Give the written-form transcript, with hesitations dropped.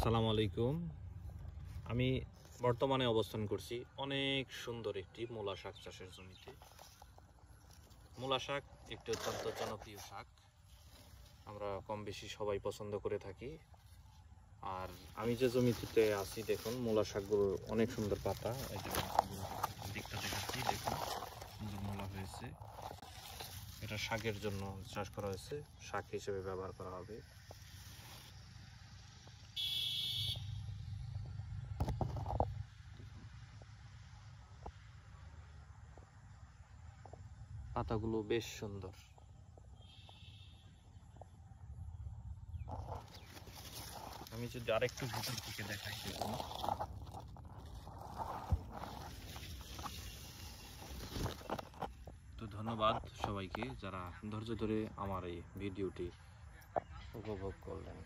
আসসালামু আলাইকুম। আমি বর্তমানে অবস্থান করছি অনেক সুন্দর একটি মূলা শাক চাষের জমিতে। মূলা শাক একটি অত্যন্ত জনপ্রিয় শাক, আমরা কম বেশি সবাই পছন্দ করে থাকি। আর আমি যে জমিতে আছি দেখুন, মূলা শাকগুলোর অনেক সুন্দর পাতা, এই যে দিকটা দেখাচ্ছি, দেখুন সুন্দর মূলা হয়েছে। এটা শাকের জন্য চাষ করা হয়েছে, শাক হিসেবে ব্যবহার করা হবে। পাতাগুলো বেশ সুন্দর। আমি যদি আরেকটু ভিতর থেকে দেখাই, দেখুন তো ধন্যবাদ সবাইকে যারা ধৈর্য ধরে আমার এই ভিডিওটি উপভোগ করলেন।